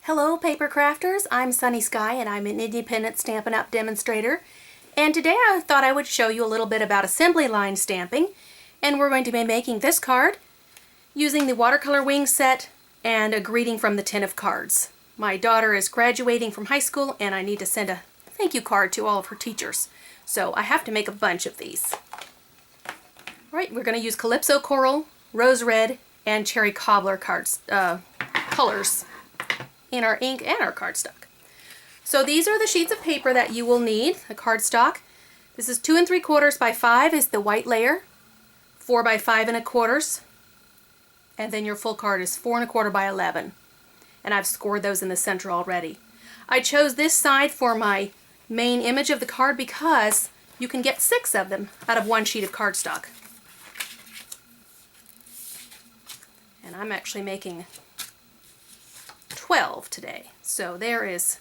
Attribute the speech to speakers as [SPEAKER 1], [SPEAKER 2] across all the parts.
[SPEAKER 1] Hello paper crafters, I'm Sunny Sky and I'm an independent Stampin' Up! Demonstrator. And today I thought I would show you a little bit about assembly line stamping. And we're going to be making this card using the watercolor wing set and a greeting from the tin of cards. My daughter is graduating from high school and I need to send a thank you card to all of her teachers. So I have to make a bunch of these. Alright, we're going to use Calypso Coral, Rose Red, and Cherry Cobbler colors in our ink and our cardstock. So these are the sheets of paper that you will need, the cardstock. This is 2 3/4 by 5 is the white layer, 4 by 5 1/4, and then your full card is 4 1/4 by 11. And I've scored those in the center already. I chose this side for my main image of the card because you can get 6 of them out of one sheet of cardstock. And I'm actually making 12 today. So there is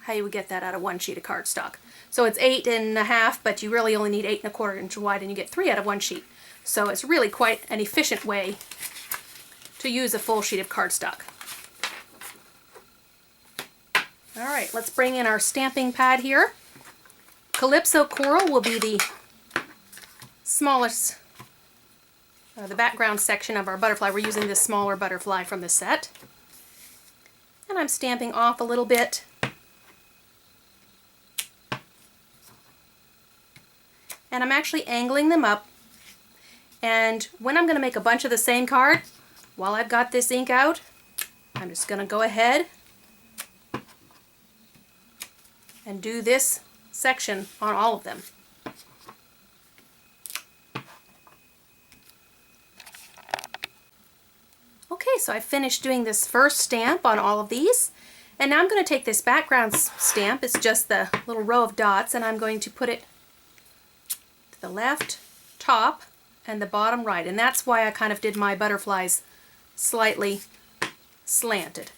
[SPEAKER 1] how you would get that out of one sheet of cardstock. So it's 8 1/2, but you really only need 8 1/4 inch wide and you get 3 out of one sheet. So it's really quite an efficient way to use a full sheet of cardstock. Alright, let's bring in our stamping pad here. Calypso Coral will be the smallest the background section of our butterfly. We're using this smaller butterfly from the set. And I'm stamping off a little bit. And I'm actually angling them up. And when I'm going to make a bunch of the same card, while I've got this ink out, I'm just going to go ahead and do this section on all of them. Okay, so I finished doing this first stamp on all of these, and now I'm going to take this background stamp, it's just the little row of dots, and I'm going to put it to the left top and the bottom right, and that's why I kind of did my butterflies slightly slanted.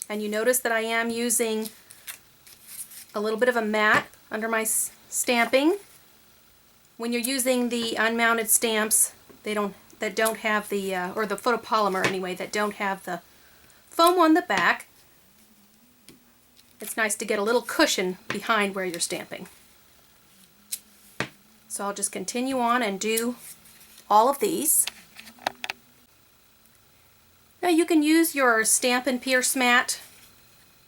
[SPEAKER 1] And you notice that I am using a little bit of a mat under my stamping. When you're using the unmounted stamps, that don't have the, or the photopolymer anyway, that don't have the foam on the back, it's nice to get a little cushion behind where you're stamping. So I'll just continue on and do all of these. Now you can use your Stampin' Pierce mat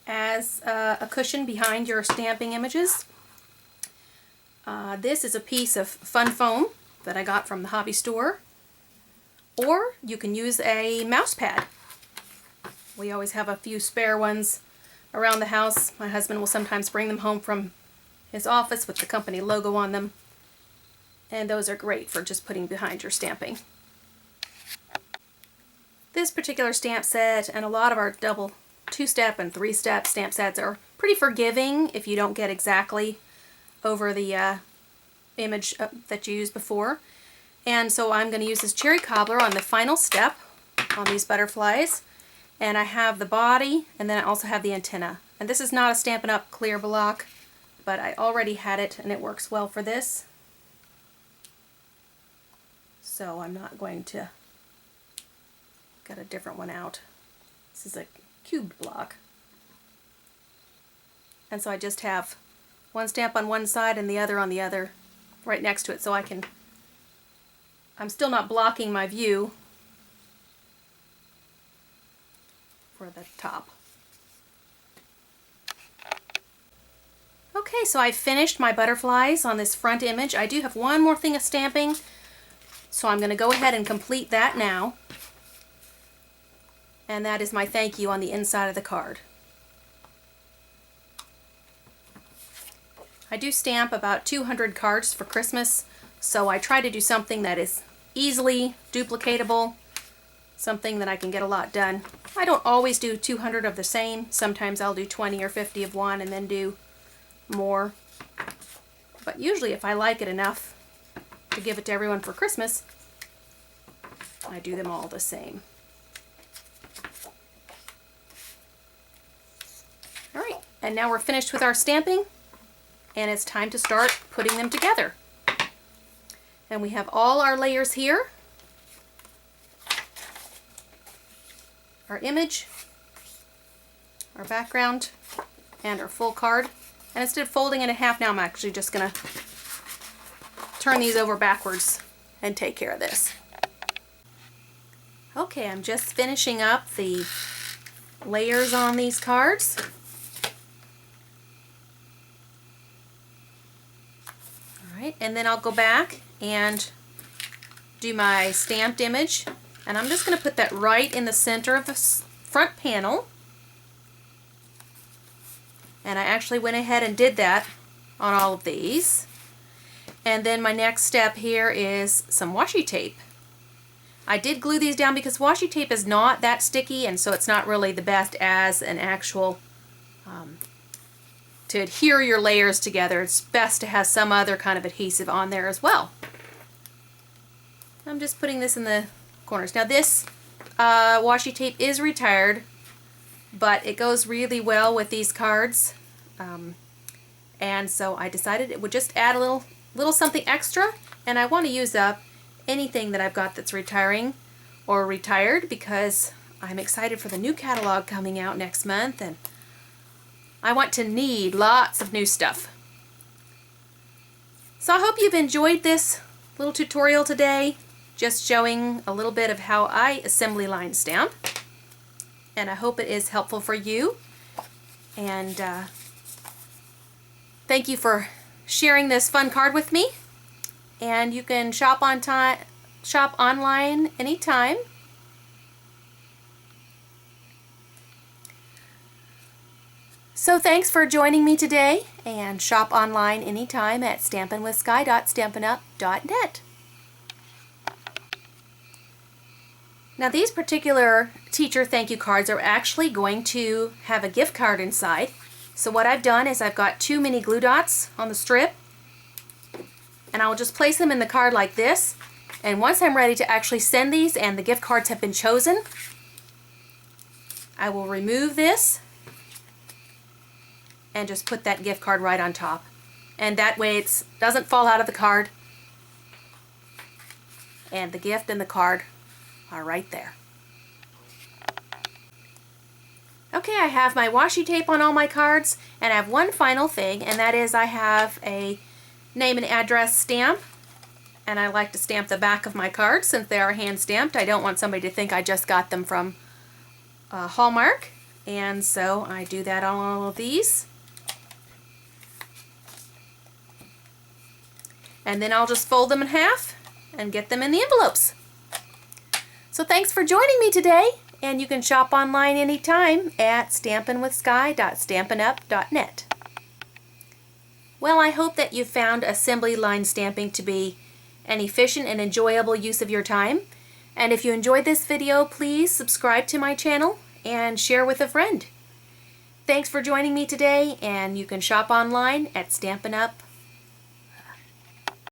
[SPEAKER 1] as a cushion behind your stamping images. This is a piece of fun foam that I got from the hobby store. Or you can use a mouse pad. We always have a few spare ones around the house. My husband will sometimes bring them home from his office with the company logo on them. And those are great for just putting behind your stamping. This particular stamp set and a lot of our double 2-step and 3-step stamp sets are pretty forgiving if you don't get exactly over the image that you used before. And so I'm going to use this Cherry Cobbler on the final step on these butterflies. And I have the body, and then I also have the antenna. And this is not a Stampin' Up! Clear block, but I already had it and it works well for this. So I'm not going to get a different one out. This is a cubed block. And so I just have one stamp on one side and the other on the other right next to it, so I'm still not blocking my view for the top. Okay, so I finished my butterflies on this front image. I do have one more thing of stamping, so I'm going to go ahead and complete that now. And that is my thank you on the inside of the card. I do stamp about 200 cards for Christmas, so I try to do something that is easily duplicatable, something that I can get a lot done. I don't always do 200 of the same. Sometimes I'll do 20 or 50 of one and then do more. But usually if I like it enough to give it to everyone for Christmas, I do them all the same. Alright, and now we're finished with our stamping, and it's time to start putting them together. And we have all our layers here. our image, our background, and our full card. And instead of folding it in half now, I'm actually just going to turn these over backwards and take care of this. Okay, I'm just finishing up the layers on these cards. Alright, and then I'll go back and do my stamped image, and I'm just going to put that right in the center of the front panel. And I actually went ahead and did that on all of these. And then my next step here is some washi tape. I did glue these down because washi tape is not that sticky, and so it's not really the best as an actual to adhere your layers together. It's best to have some other kind of adhesive on there as well. I'm just putting this in the corners. Now this washi tape is retired, but it goes really well with these cards, and so I decided it would just add a little something extra, and I want to use up anything that I've got that's retiring or retired because I'm excited for the new catalog coming out next month, and I want to need lots of new stuff. So I hope you've enjoyed this little tutorial today, just showing a little bit of how I assembly line stamp, and I hope it is helpful for you. And thank you for sharing this fun card with me. And you can shop online anytime. So thanks for joining me today, and shop online anytime at stampinwithsky.stampinup.net. Now these particular teacher thank you cards are actually going to have a gift card inside. So what I've done is I've got 2 mini glue dots on the strip, and I'll just place them in the card like this. And once I'm ready to actually send these and the gift cards have been chosen, I will remove this and just put that gift card right on top. And that way it doesn't fall out of the card, and the gift and the card are right there. Okay, I have my washi tape on all my cards, and I have one final thing, and that is I have a name and address stamp, and I like to stamp the back of my cards since they are hand stamped. I don't want somebody to think I just got them from Hallmark, and so I do that on all of these. And then I'll just fold them in half and get them in the envelopes. So thanks for joining me today, and you can shop online anytime at stampinwithsky.stampinup.net. Well, I hope that you found assembly line stamping to be an efficient and enjoyable use of your time. And if you enjoyed this video, please subscribe to my channel and share with a friend. Thanks for joining me today, and you can shop online at stampinupinc.net.